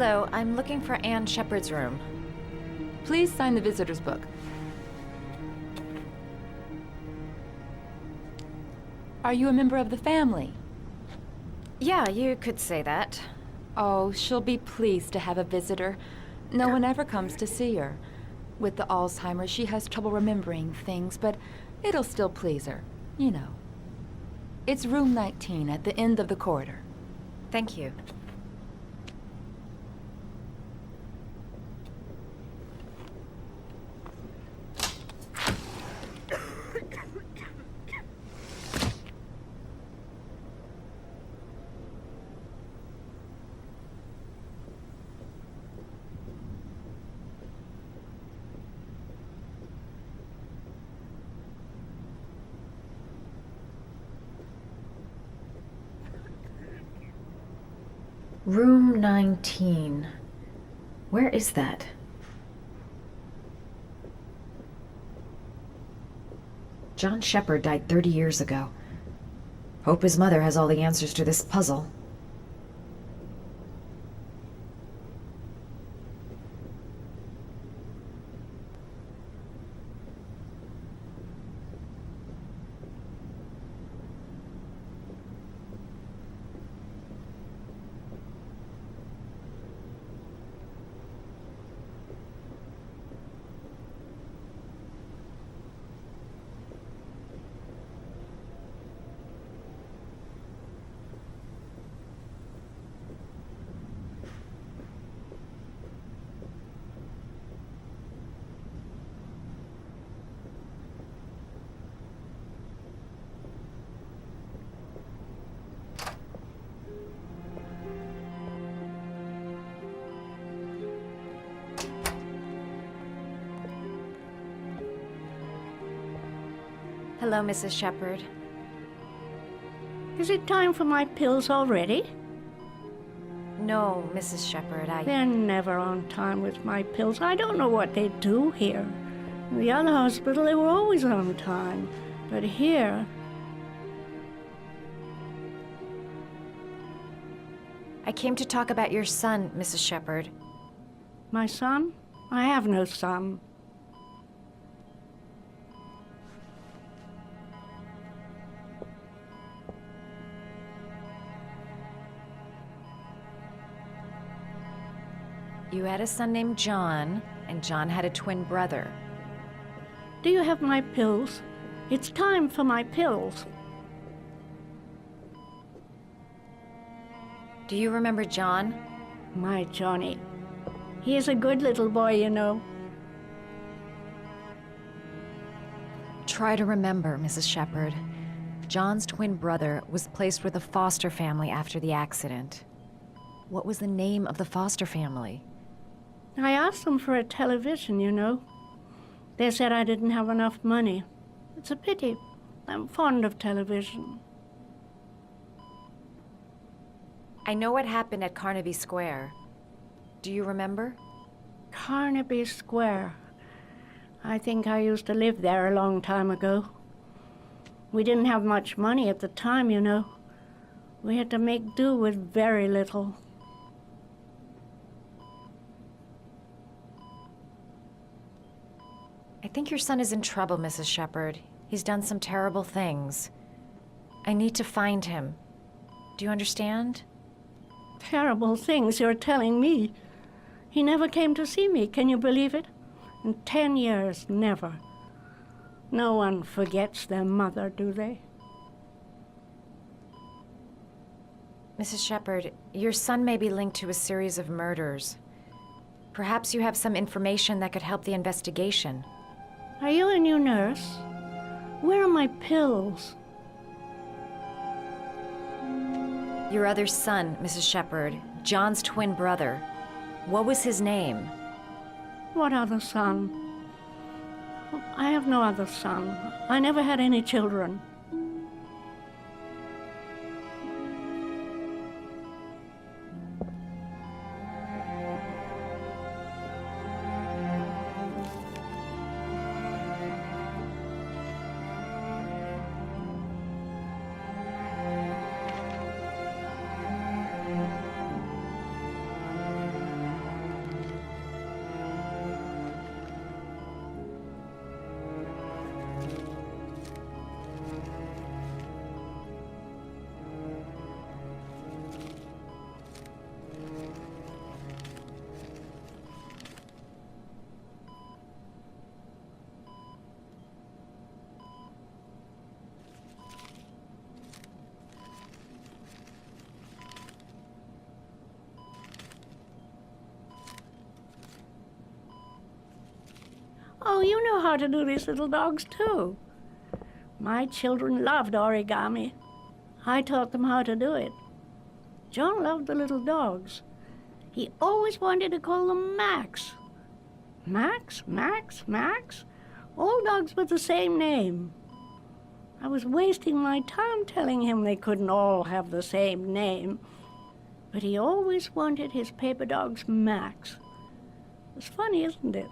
Hello, I'm looking for Anne Shepard's room. Please sign the visitor's book. Are you a member of the family? Yeah, you could say that. Oh, she'll be pleased to have a visitor. No one ever comes to see her. With the Alzheimer's, she has trouble remembering things, but it'll still please her, you know. It's room 19 at the end of the corridor. Thank you. Room 19. Where is that? John Shepard died 30 years ago. Hope his mother has all the answers to this puzzle. Hello, Mrs. Shepard. Is it time for my pills already? No, Mrs. Shepard, They're never on time with my pills. I don't know what they do here. In the other hospital, they were always on time. But here... I came to talk about your son, Mrs. Shepard. My son? I have no son. You had a son named John, and John had a twin brother. Do you have my pills? It's time for my pills. Do you remember John? My Johnny. He is a good little boy, you know. Try to remember, Mrs. Shepard. John's twin brother was placed with a foster family after the accident. What was the name of the foster family? I asked them for a television, you know. They said I didn't have enough money. It's a pity. I'm fond of television. I know what happened at Carnaby Square. Do you remember? Carnaby Square. I think I used to live there a long time ago. We didn't have much money at the time, you know. We had to make do with very little. I think your son is in trouble, Mrs. Shepard. He's done some terrible things. I need to find him. Do you understand? Terrible things you're telling me. He never came to see me, can you believe it? In 10 years, never. No one forgets their mother, do they? Mrs. Shepard, your son may be linked to a series of murders. Perhaps you have some information that could help the investigation. Are you a new nurse? Where are my pills? Your other son, Mrs. Shepard, John's twin brother. What was his name? What other son? I have no other son. I never had any children. Oh, you know how to do these little dogs, too. My children loved origami. I taught them how to do it. John loved the little dogs. He always wanted to call them Max. Max, Max, Max? All dogs with the same name. I was wasting my time telling him they couldn't all have the same name. But he always wanted his paper dogs Max. It's funny, isn't it?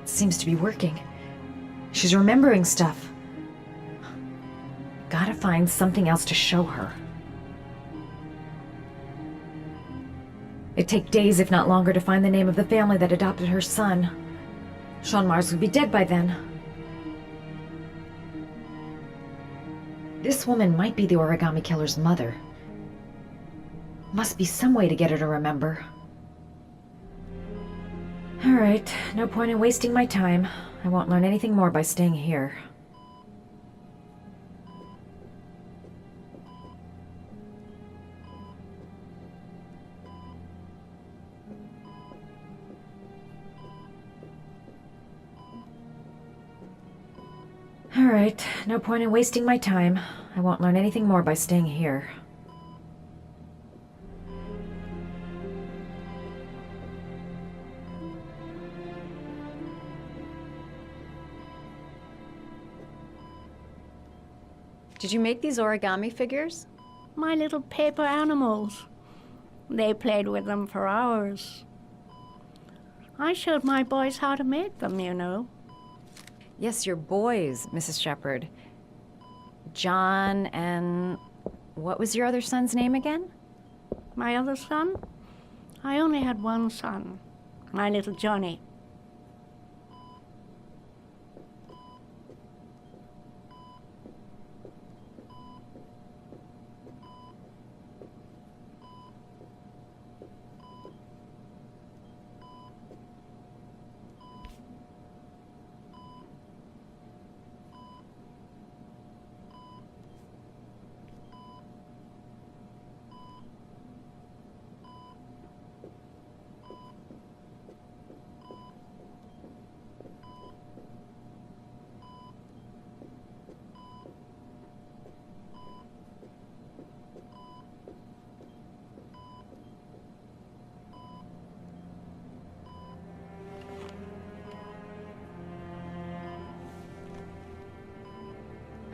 It seems to be working. She's remembering stuff. Gotta find something else to show her. It'd take days, if not longer, to find the name of the family that adopted her son. Sean Mars would be dead by then. This woman might be the origami killer's mother. Must be some way to get her to remember. All right, no point in wasting my time. I won't learn anything more by staying here. All right, no point in wasting my time. I won't learn anything more by staying here. Did you make these origami figures? My little paper animals. They played with them for hours. I showed my boys how to make them, you know. Yes, your boys, Mrs. Shepherd. John and... what was your other son's name again? My other son? I only had one son, my little Johnny.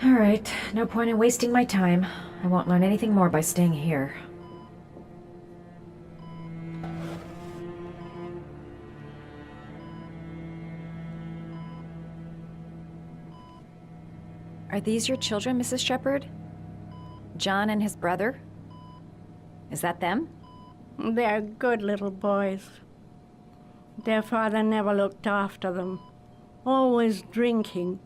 All right, no point in wasting my time. I won't learn anything more by staying here. Are these your children, Mrs. Shepherd? John and his brother? Is that them? They're good little boys. Their father never looked after them, always drinking.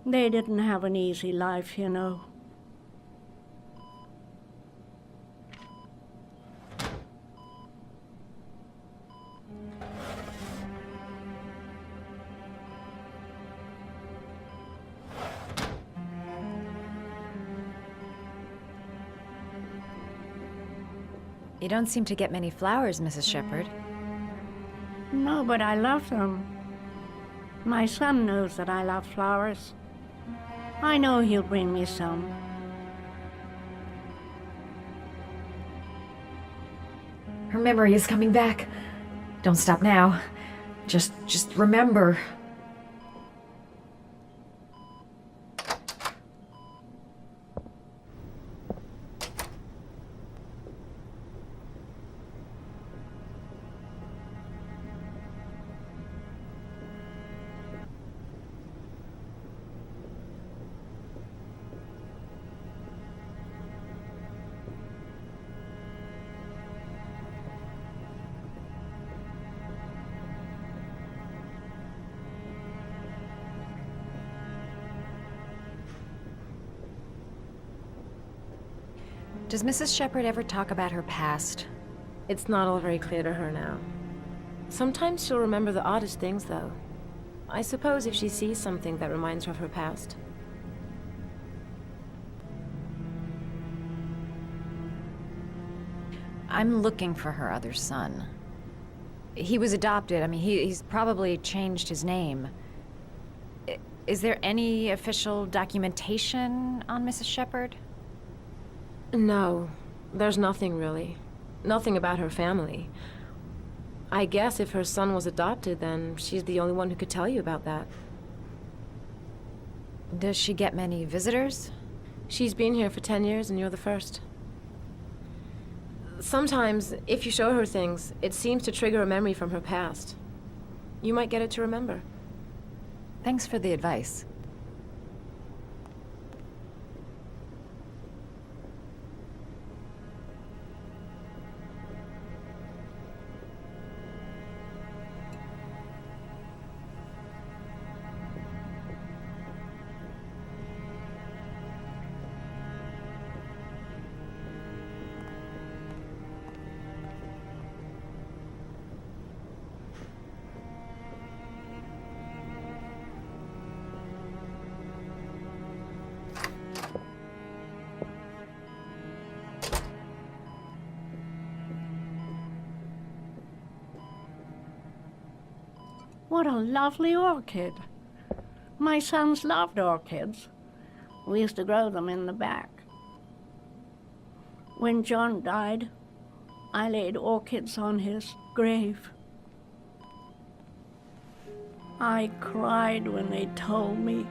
They didn't have an easy life, you know. You don't seem to get many flowers, Mrs. Shepherd. No, but I love them. My son knows that I love flowers. I know he'll bring me some. Her memory is coming back. Don't stop now. Just remember. Does Mrs. Shepherd ever talk about her past? It's not all very clear to her now. Sometimes she'll remember the oddest things, though. I suppose if she sees something that reminds her of her past. I'm looking for her other son. He was adopted. I mean, he's probably changed his name. Is there any official documentation on Mrs. Shepherd? No, there's nothing really. Nothing about her family. I guess if her son was adopted, then she's the only one who could tell you about that. Does she get many visitors? She's been here for 10 years and you're the first. Sometimes, if you show her things, it seems to trigger a memory from her past. You might get it to remember. Thanks for the advice. What a lovely orchid. My sons loved orchids. We used to grow them in the back. When John died, I laid orchids on his grave. I cried when they told me.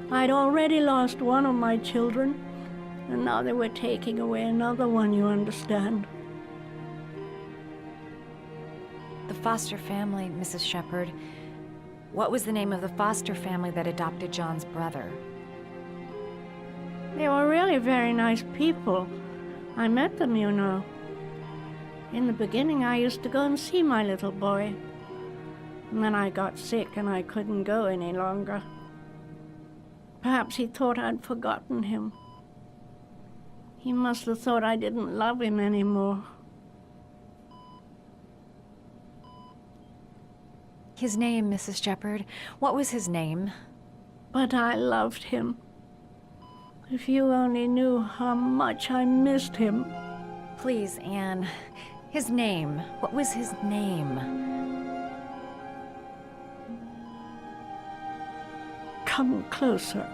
I'd already lost one of my children, and now they were taking away another one, you understand. The foster family, Mrs. Shepherd. What was the name of the foster family that adopted John's brother? They were really very nice people. I met them, you know. In the beginning, I used to go and see my little boy. And then I got sick and I couldn't go any longer. Perhaps he thought I'd forgotten him. He must have thought I didn't love him anymore. His name, Mrs. Shepherd. What was his name? But I loved him. If you only knew how much I missed him. Please, Anne. His name. What was his name? Come closer.